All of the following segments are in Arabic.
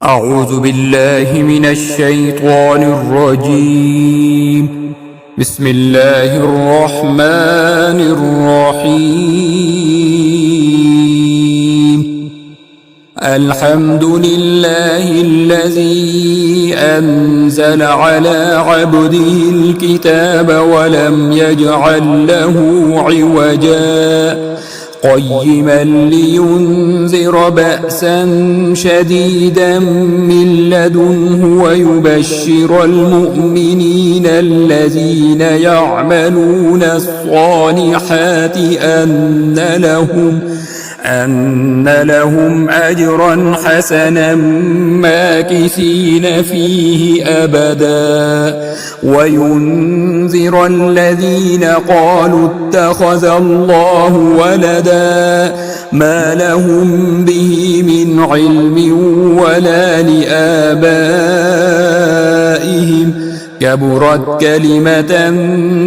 أعوذ بالله من الشيطان الرجيم. بسم الله الرحمن الرحيم. الحمد لله الذي أنزل على عبده الكتاب ولم يجعل له عوجا قيما لينذر بأسا شديدا من لدنه ويبشر المؤمنين الذين يعملون الصالحات أن لهم أجرا حسنا ماكثين فيه أبدا وينذر الذين قالوا اتخذ الله ولدا ما لهم به من علم ولا لآبائهم كبرت كلمة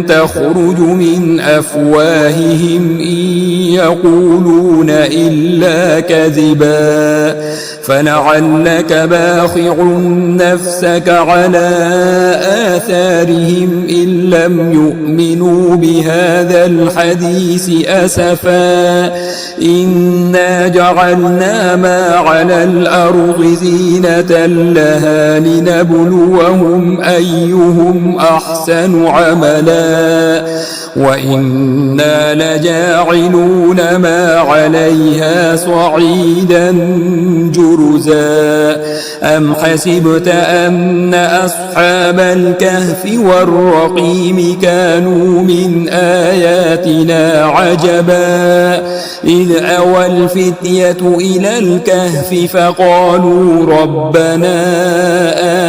تخرج من أفواههم إن يقولون إلا كذبا فلعلك باخع نفسك على آثارهم إن لم يؤمنوا بهذا الحديث أسفا إنا جعلنا ما على الأرض زينة لها لنبلوهم أيهم أحسن عملا وإنا لجاعلون ما عليها صعيدا جرزا أم حسبت أن أصحاب الكهف والرقيم كانوا من آياتنا عجبا إذ أوى الفتية إلى الكهف فقالوا ربنا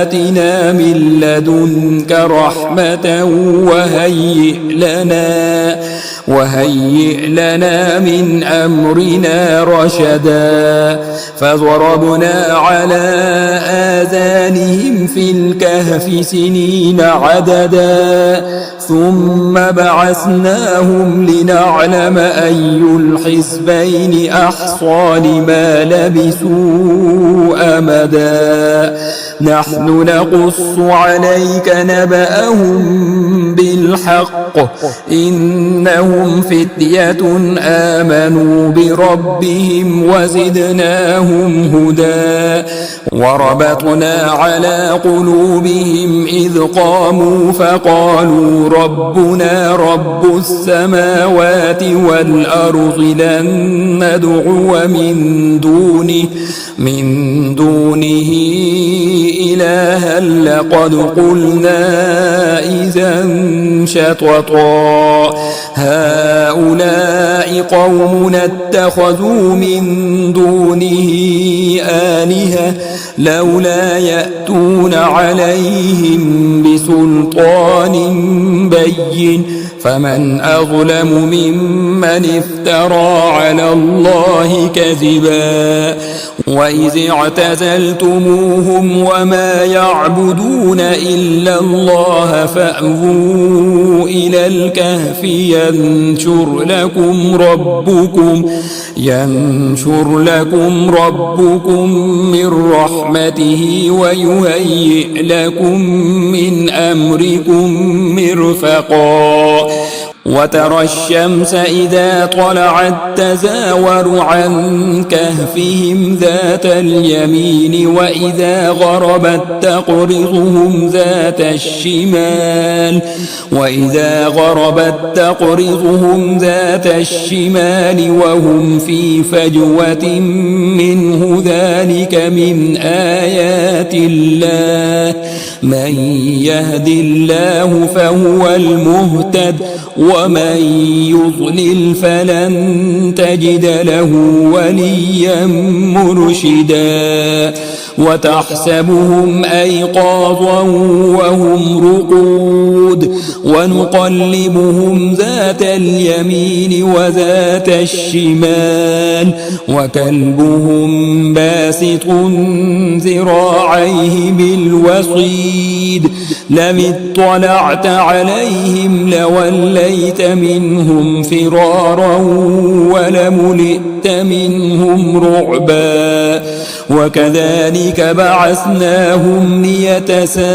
آتنا من لدنك رحمة وهيئ لنا من أمرنا رشدا فضربنا على آذانهم في الكهف سنين عددا ثم بعثناهم لنعلم أي الحزبين أحصى لما لبثوا أمدا نحن نقص عليك نبأهم بالحق إنهم فتية آمنوا بربهم وزدناهم هدى وربطنا على قلوبهم إذ قاموا فقالوا ربنا رب السماوات والأرض لن ندعو من دونه إلها لقد قلنا إذا شططا هؤلاء قومنا اتخذوا من دونه آلهة لولا يأتون عليهم بسلطان بين فمن أظلم ممن افترى على الله كذبا وإذ اعتزلتموهم وما يعبدون إلا الله فأووا إلى الكهف ينشر لكم ربكم من رحمته ويهيئ لكم من أمركم مرفقا وترى الشمس إذا طلعت تزاور عن كهفهم ذات اليمين وإذا غربت تقرضهم ذات الشمال وهم في فجوة منه ذلك من آيات الله من يهد الله فهو المهتد ومن يضلل فلن تجد له وليا مرشدا وتحسبهم أيقاظا وهم رقود ونقلبهم ذات اليمين وذات الشمال وكلبهم باسط ذراعيه بالوصيد لم اطلعت عليهم لوليت منهم فرارا ولملئت منهم رعبا وكذلك بعثناهم ليتساءلوا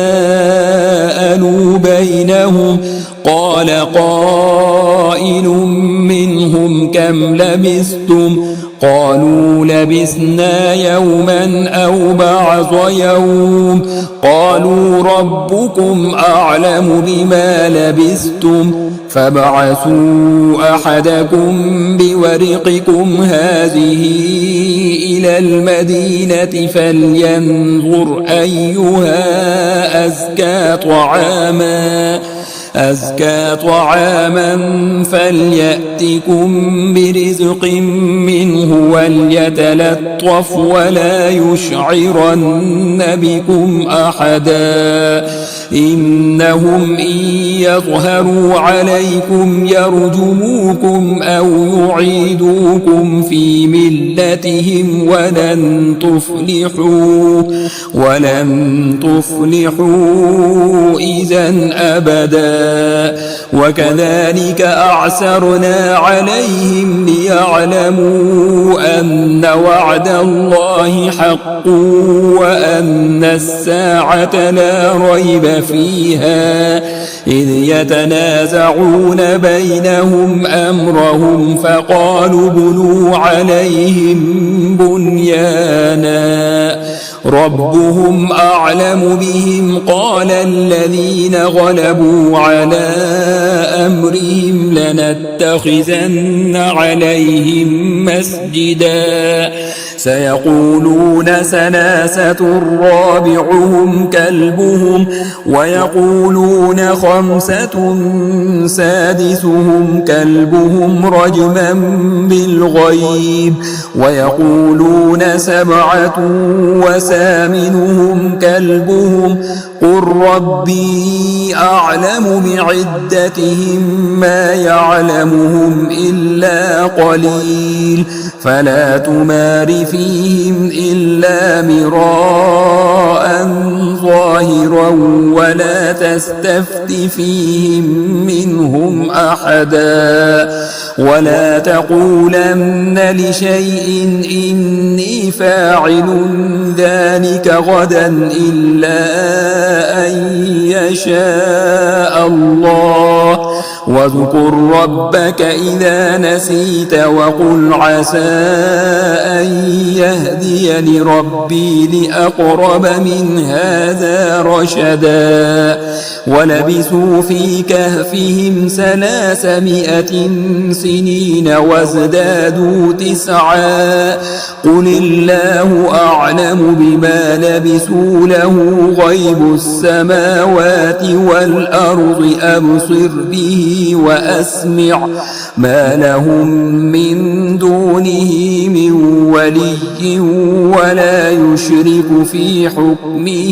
بينهم قال قائل منهم كم لبثتم قالوا لبثنا يوما أو بعض يوم قالوا ربكم أعلم بما لبثتم فابعثوا أحدكم بورقكم هذه إلى المدينة فلينظر أيها أزكى طعاما فليأتكم برزق منه وليتلطف ولا يشعرن بكم أحدا إنهم إن يظهروا عليكم يرجموكم أو يعيدوكم في ملتهم ولن تفلحوا إذا أبدا وكذلك أعسرنا عليهم ليعلموا أن وعد الله حق وأن الساعة لا ريب فيها إذ يتنازعون بينهم أمرهم فقالوا بنوا عليهم بنيانا ربهم أعلم بهم قال الذين غلبوا على أمرهم لنتخذن عليهم مسجدا سيقولون ثلاثة رابعهم كلبهم ويقولون خمسة سادسهم كلبهم رجما بالغيب ويقولون سبعة وثامنهم كلبهم قل ربي أعلم بعدتهم ما يعلمهم إلا قليل فلا تمار فيهم إلا مراء ظاهرا ولا تستفت فيهم منهم أحدا ولا تقولن لشيء إني فاعل ذلك غدا إلا أن يشاء الله واذكر ربك إذا نسيت وقل عسى أن يهديني ربي لأقرب من هذا رشدا ولبثوا في كهفهم 300 سنين وازدادوا 9 قل الله أعلم بما لبثوا له غيب السماوات والأرض أبصر به وأسمع ما لهم من دونه من ولي ولا يشرك في حكمه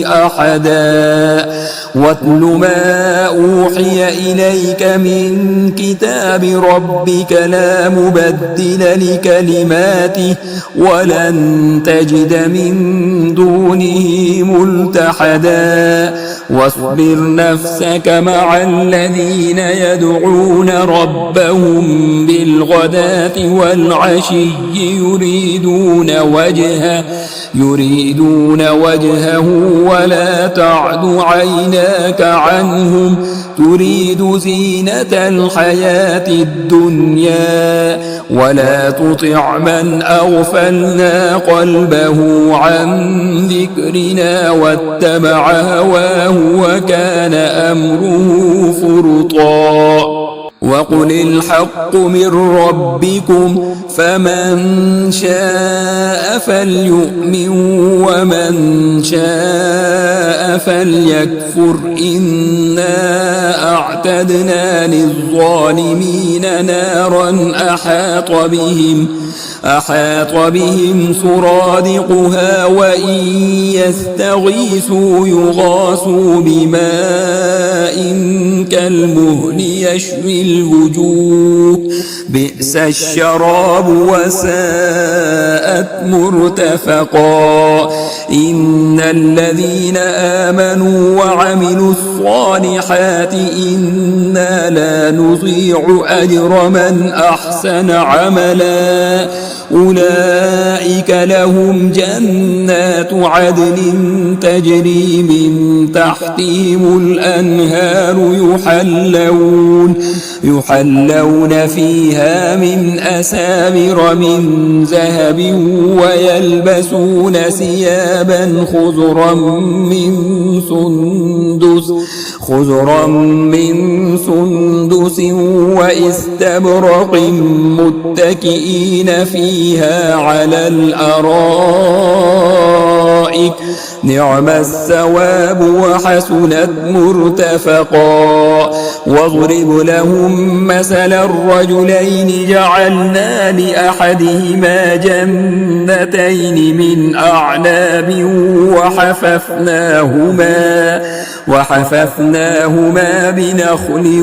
أحدا واتل ما أوحي إليك من كتاب ربك لا مبدل لكلماته ولن تجد من دونه ملتحدا واصبر نفسك مع الذين يدعون ربهم بالغداة والعشي يريدون وجهه ولا تعد عيناك عنهم تريد زينة الحياة الدنيا ولا تطع من أغفلنا قلبه عن ذكرنا واتبع هواه وكان أمره فرطا وقل الحق من ربكم فمن شاء فليؤمن ومن شاء فليكفر إنا أعتدنا للظالمين نارا أحاط بهم سرادقها وإن يستغيثوا يغاثوا بماء كالمهل يشوي الوجوه بئس الشراب وساءت مرتفقا إن الذين آمنوا وعملوا الصالحات إنا لا نضيع أجر من أحسن عملا أولئك لهم جنات عدن تجري من تحتهم الأنهار يحلون فيها من أساور من ذهب ويلبسون ثيابا خضرا من سندس واستبرق متكئين فيها على الأرائك نعم الثواب وحسنت مرتفقا. واضرب لهم مثل الرجلين جعلنا لأحدهما جنتين من أعناب وحففناهما بنخل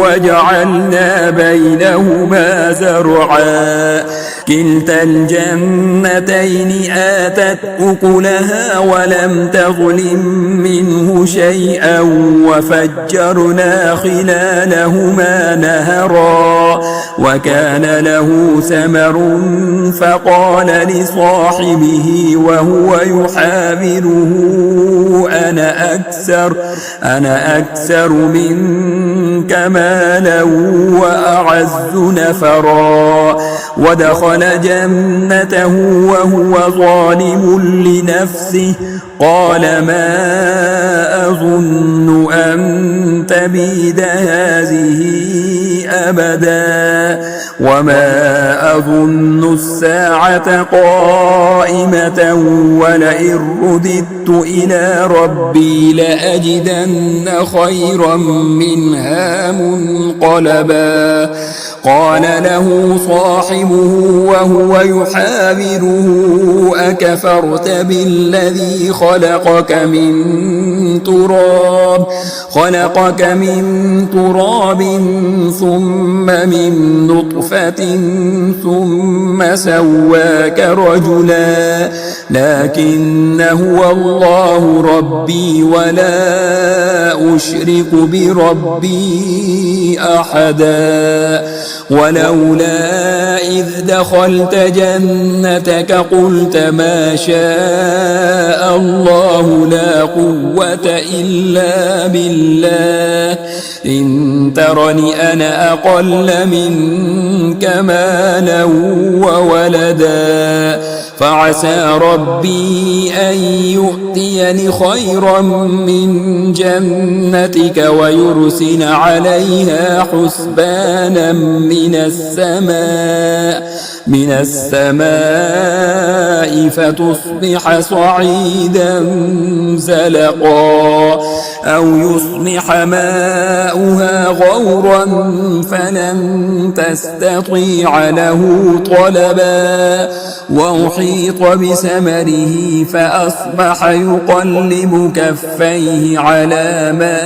وجعلنا بينهما زرعا كلتا الجنتين آتت أكلها ولم تظلم منه شيئا وفجرنا خلالهما نهرا وكان له ثمر فقال لصاحبه وهو يحاوره أنا أكثر منك مالا وأعز نفرا. ودخل جنته وهو ظالم لنفسه قال ما أظن أن تبيد هذه أبدا وما أظن الساعة قائمة ولئن رددت إلى ربي لأجدن خيرا منها منقلبا. قال له صاحبه وهو يحاوره أكفرت بالذي خلقك من تراب ثم من نطفة ثم سواك رجلا لكن هو الله ربي ولا أشرك بربي أحدا. ولولا إذ دخلت جنتك قلت ما شاء الله لا قوة إلا بالله إن ترني أنا أقل منك مالا وولدا فعسى ربي أن يؤتيني خيرا من جنتك ويرسل عليها حسبانا من السماء فتصبح صعيدا زلقا أو يصبح ماؤها غورا فلن تستطيع له طلبا. وأحيط بثمره فأصبح يقلب كفيه على ما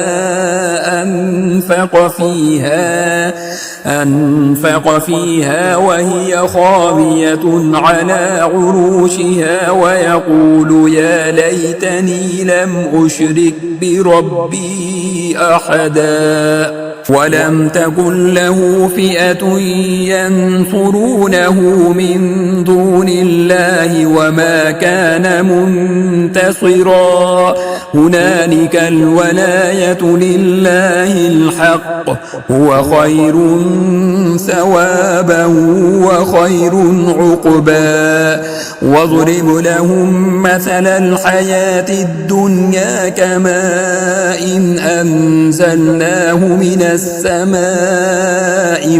أنفق فيها وهي خاوية على عروشها ويقول يا ليتني لم أشرك بربي أحدا. ولم تكن له فئة ينصرونه من دون الله وما كان منتصرا. هنالك الولاية لله الحق هو خير ثوابا وخير عقبا. واضرب لهم مثل الحياة الدنيا كماء أنزلناه من السماء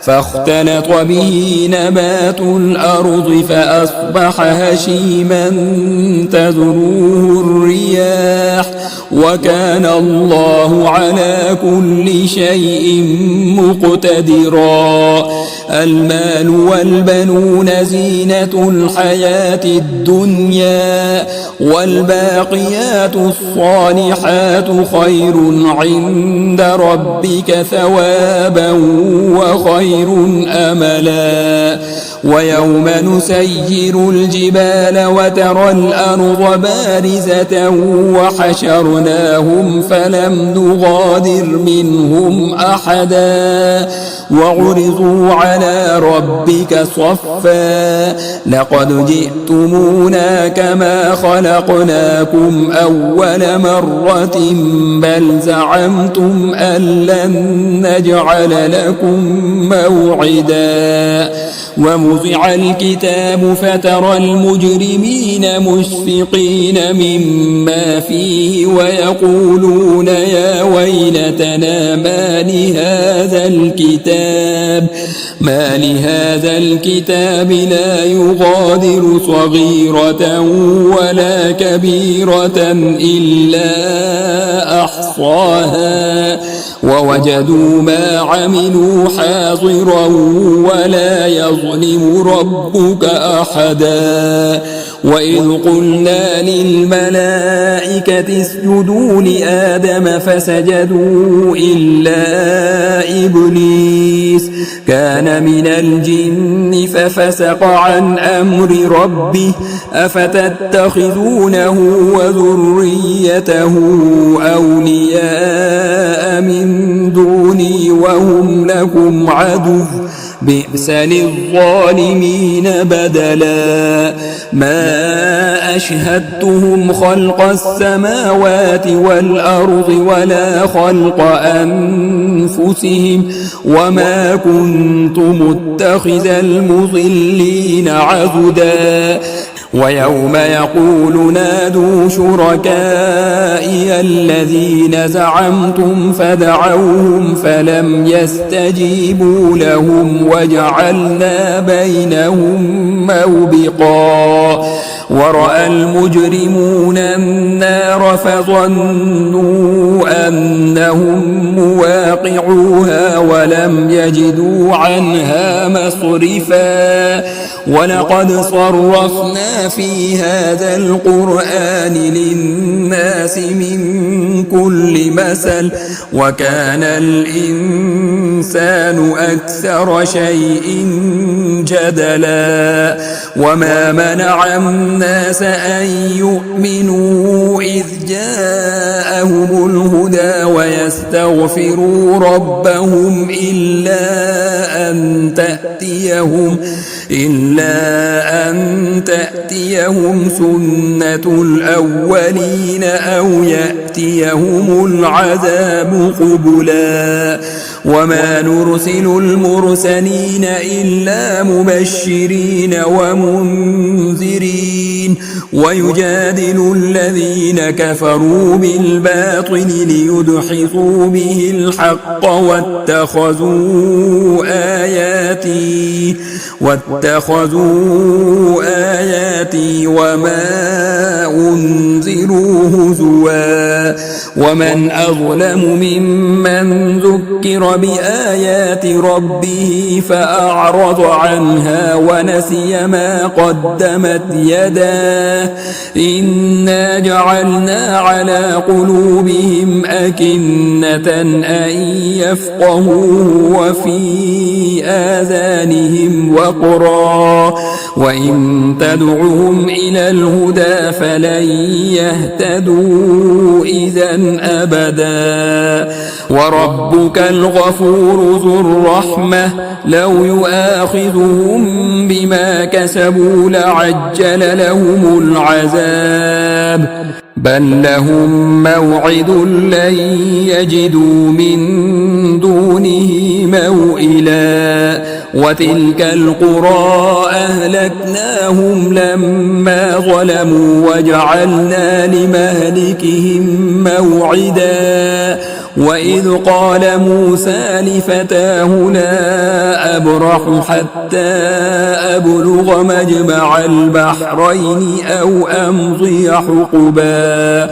فاختلط به نبات الأرض فأصبح هشيما تذروه الرياح وكان الله على كل شيء مقتدرا. المال والبنون زينة الحياة الدنيا والباقيات الصالحات خير عند ربك ثوابا وخير أملا. ويوم نسير الجبال وترى الأرض بارزة وحشرناهم فلم نغادر منهم أحدا وعرضوا على ربك صفا لقد جئتمونا كما خلقناكم أول مرة بل زعمتم أن لن نجعل لكم موعدا ووضع الكتاب فترى المجرمين مشفقين مما فيه ويقولون يا ويلتنا ما لهذا الكتاب لا يغادر صغيرة ولا كبيرة إلا أحصاها ووجدوا ما عملوا حاضرا ولا يظلم ربك أحدا وإذ قلنا للملائكة اسجدوا لآدم فسجدوا إلا إبليس كان من الجن ففسق عن أمر ربه أفتتخذونه وذريته أولياء من دوني وهم لكم عدو بئس للظالمين بدلا ما أشهدتهم خلق السماوات والأرض ولا خلق أنفسهم وما كنت متخذ المضلين عضدا ويوم يقول نادوا شركائي الذين زعمتم فدعوهم فلم يستجيبوا لهم وجعلنا بينهم موبقا ورأى المجرمون النار فظنوا أنهم مواقعوها ولم يجدوا عنها مصرفا ولقد صرفنا في هذا القرآن للناس من كل مثل وكان الإنسان أكثر شيء جدلا وما منع الناس أن يؤمنوا إذ جاءهم الهدى ويستغفروا ربهم إلا أن تأتيهم سنة الأولين أو يأتيهم العذاب قبلا وما نرسل المرسلين إلا مبشرين ومنذرين ويجادل الذين كفروا بالباطل ليدحضوا به الحق واتخذوا آياتي وما أنذروا هزوا ومن أظلم ممن ذكر بآيات ربه فأعرض عنها ونسي ما قدمت يداه إنا جعلنا على قلوبهم أكنة أن يفقهوه وفي آذانهم وقرا وإن تدعوهم إلى الهدى فلن يهتدوا إذا أبدا وربك الغفور ذو الرحمة لو يؤاخذهم بما كسبوا لعجل لهم العذاب بل لهم موعد لن يجدوا من دونه موئلا وتلك القرى أهلكناهم لما ظلموا وجعلنا لمهلكهم موعدا وإذ قال موسى لفتاه لا أبرح حتى أبلغ مجمع البحرين أو أمضي حقبا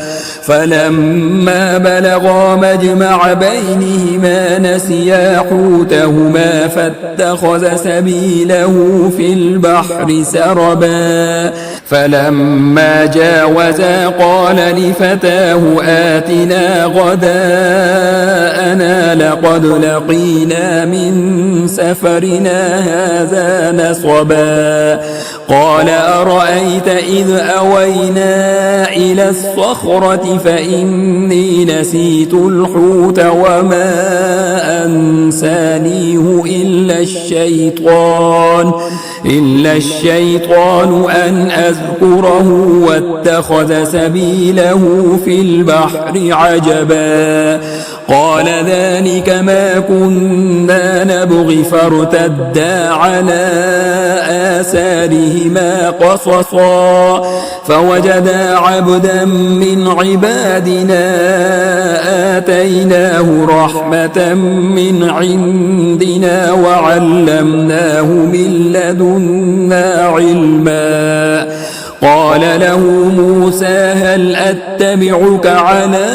فلما بلغا مجمع بينهما نسيا حوتهما فاتخذ سبيله في البحر سربا فلما جاوزا قال لفتاه آتنا غداءنا لقد لقينا من سفرنا هذا نصبا قال أرأيت إذ أوينا إلى الصخرة فإني نسيت الحوت وما أنسانيه إلا الشيطان أن أذكره واتخذ سبيله في البحر عجبا قال ذلك ما كنا نبغي فارتدا على آثارهما قصصا فوجدا عبدا من عبادنا آتيناه رحمة من عندنا وعلمناه من لدنا علما قال له موسى هل أتبعك على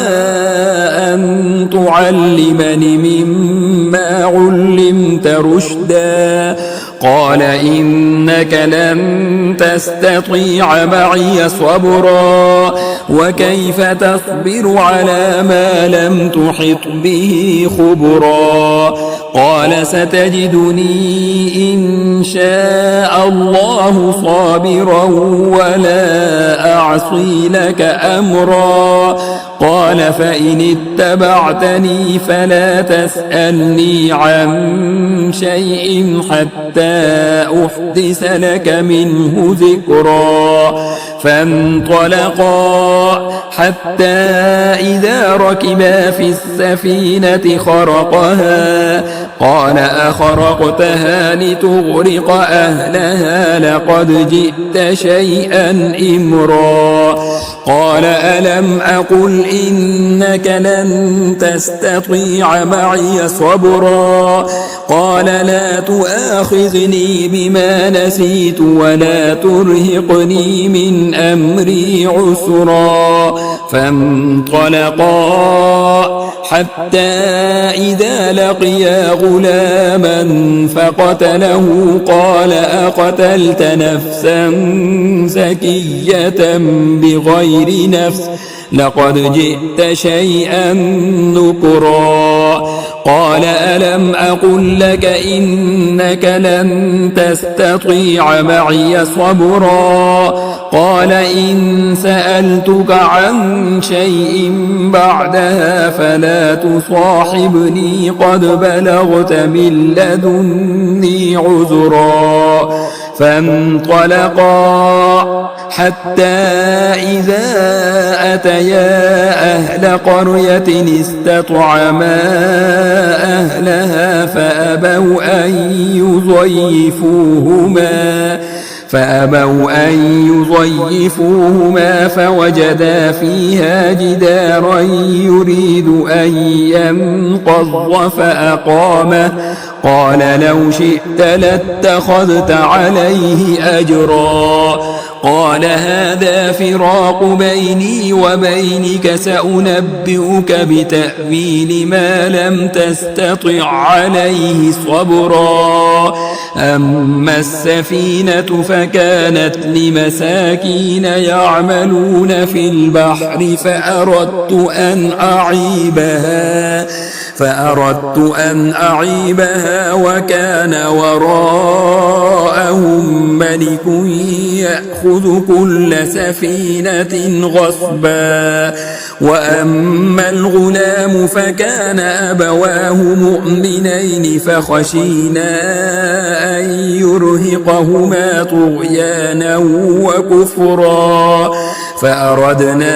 أن تعلمني مما علمت رشدا قال إنك لن تستطيع معي صبرا وكيف تصبر على ما لم تحط به خبرا قال ستجدني إن شاء الله صابرا ولا أعصي لك أمرا قال فإن اتبعتني فلا تسألني عن شيء حتى أحدث لك منه ذكرا فانطلقا حتى إذا ركبا في السفينة خرقها قال أخرقتها لتغرق أهلها لقد جئت شيئا إمرا قال ألم أقل إنك لن تستطيع معي صبرا قال لا تؤاخذني بما نسيت ولا ترهقني من أمري عسرا فانطلقا حتى إذا لقيا غلاما فقتله قال أقتلت نفسا زكية بغير نفس لقد جئت شيئا نكرا قال ألم أقل لك إنك لن تستطيع معي صبرا قال إن سألتك عن شيء بعدها فلا تصاحبني قد بلغت من لدني عذرا فانطلقا حتى إذا أتيا أهل قرية استطعما أهلها فأبوا أن يضيفوهما فوجدا فيها جدارا يريد أن ينقض فأقامه قال لو شئت لاتخذت عليه أجرا قال هذا فراق بيني وبينك سأنبئك بتأويل ما لم تستطع عليه صبرا أما السفينة فكانت لمساكين يعملون في البحر فأردت أن أعيبها وكان وراءهم ملك يأخذ كل سفينة غصبا وأما الغلام فكان أبواه مؤمنين فخشينا أن يرهقهما طغيانا وكفرا فأردنا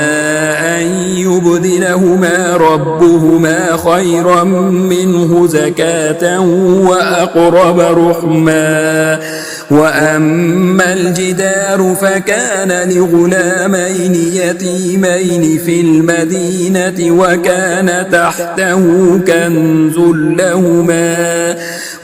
أن يبدلهما ربهما خيرا منه زكاة وأقرب رحما وأما الجدار فكان لغلامين يتيمين في المدينة وكان تحته كنز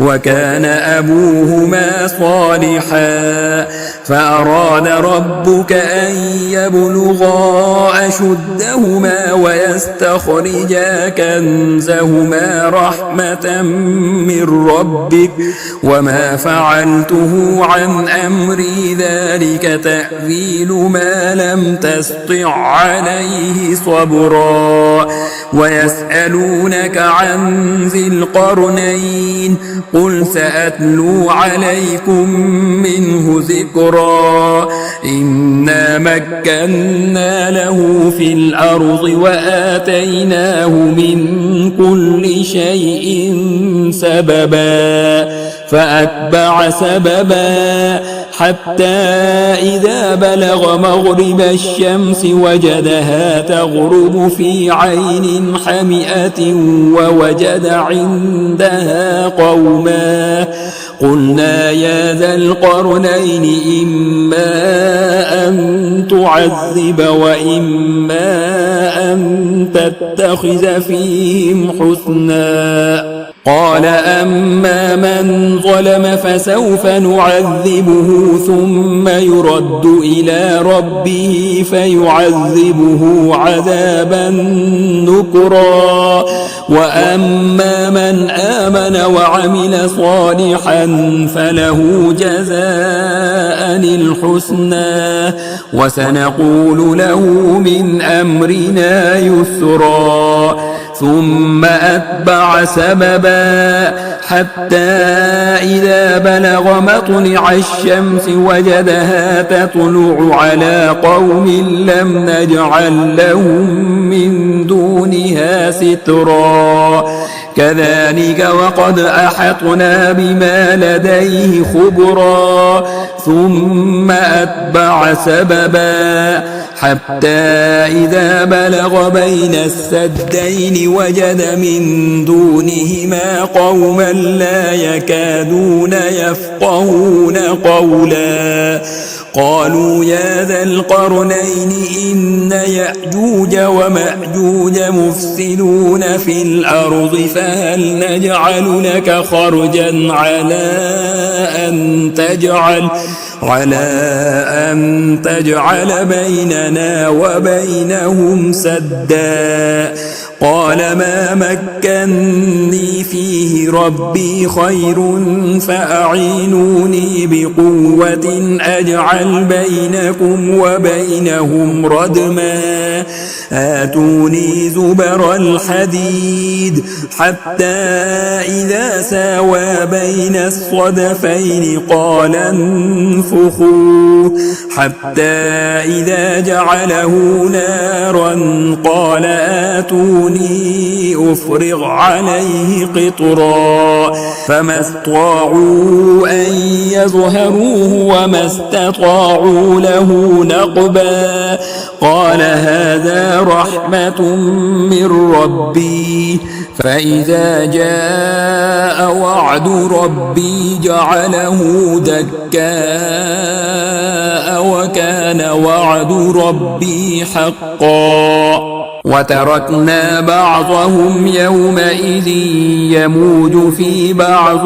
وكان أبوهما صالحا فأراد ربك أن يبلغا أشدهما ويستخرجا كنزهما رحمة من ربك وما فعلته عن أمري ذلك تأويل ما لم تسطع عليه صبرا ويسألونك عن ذي القرنين قل سأتلو عليكم منه ذكرا إنا مكنا له في الأرض وآتيناه من كل شيء سببا فأتبع سببا حتى إذا بلغ مغرب الشمس وجدها تغرب في عين حمئة ووجد عندها قوما قلنا يا ذا القرنين إما أن تعذب وإما أن تتخذ فيهم حسنا قال أما من ظلم فسوف نعذبه ثم يرد إلى ربه فيعذبه عذابا نكرا وأما من آمن وعمل صالحا فله جزاء الحسنى وسنقول له من أمرنا يسرا ثم أتبع سببا حتى إذا بلغ مطلع الشمس وجدها تطلع على قوم لم نجعل لهم من دونها سترا كذلك وقد أحطنا بما لديه خبرا ثم أتبع سببا حتى إذا بلغ بين السدين وجد من دونهما قوما لا يكادون يفقهون قولا قالوا يا ذا القرنين إن يأجوج ومأجوج مفسدون في الأرض فهل نجعل لك خرجا على أن تجعل بيننا وبينهم سدا قال ما مكني فيه ربي خير فأعينوني بقوة أجعل بينكم وبينهم ردما آتوني زبر الحديد حتى إذا ساوى بين الصدفين قال انفخوا حتى إذا جعله نارا قال آتوني أفرغ عليه قطرا فما استطاعوا أن يظهروه وما استطاعوا له نقبا قال هذا رحمة من ربي فإذا جاء وعد ربي جعله دكاء وكان وعد ربي حقا وتركنا بعضهم يومئذ يموج في بعض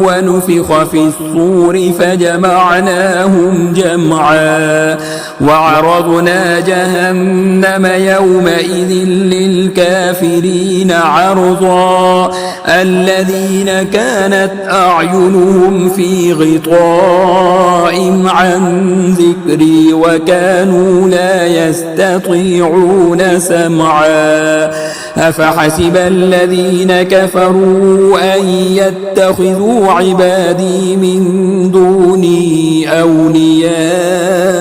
ونفخ في الصور فجمعناهم جمعا وعرضنا جهنم يومئذ للكافرين عرضا الذين كانت أعينهم في غطاء عن ذكري وكانوا لا يستطيعون سمعا أفحسب الذين كفروا أن يتخذوا عبادي من دوني أولياء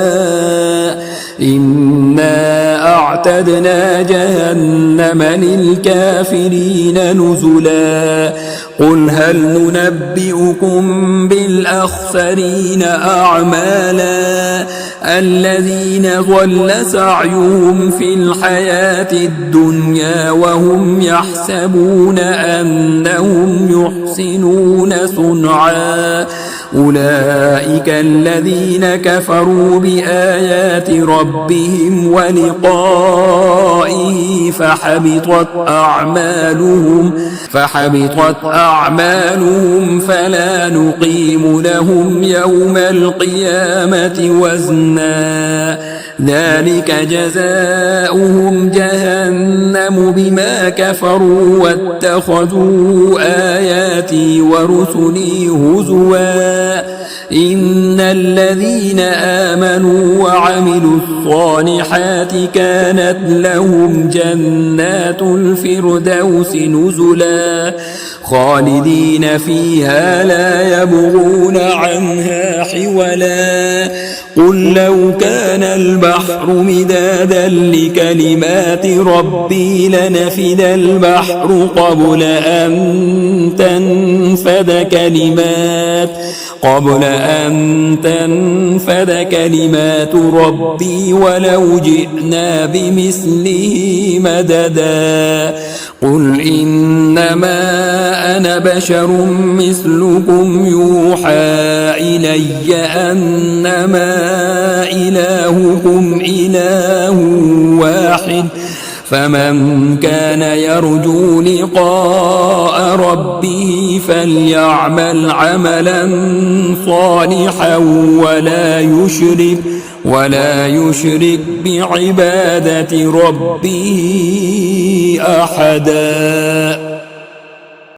إنا أعتدنا جهنم للكافرين نزلا قل هل ننبئكم بالأخسرين أعمالا الذين ضل سعيهم في الحياة الدنيا وهم يحسبون أنهم يحسنون صنعا أولئك الذين كفروا بآيات ربهم ولقائه فحبطت أعمالهم فلا نقيم لهم يوم القيامة وزنا ذلك جزاؤهم جهنم بما كفروا واتخذوا آياتي ورسلي هزوا إن الذين آمنوا وعملوا الصالحات كانت لهم جنات الفردوس نزلا خالدين فيها لا يبغون عنها حولا قل لو كان البحر مدادا لكلمات ربي لنفد البحر قبل أن تنفد كلمات ربي ولو جئنا بمثله مددا قل إنما أنا بشر مثلكم يوحى إلي أنما إلهكم إله واحد فمن كان يرجو لقاء ربه فليعمل عملا صالحا ولا يشرك بعبادة ربه أحدا.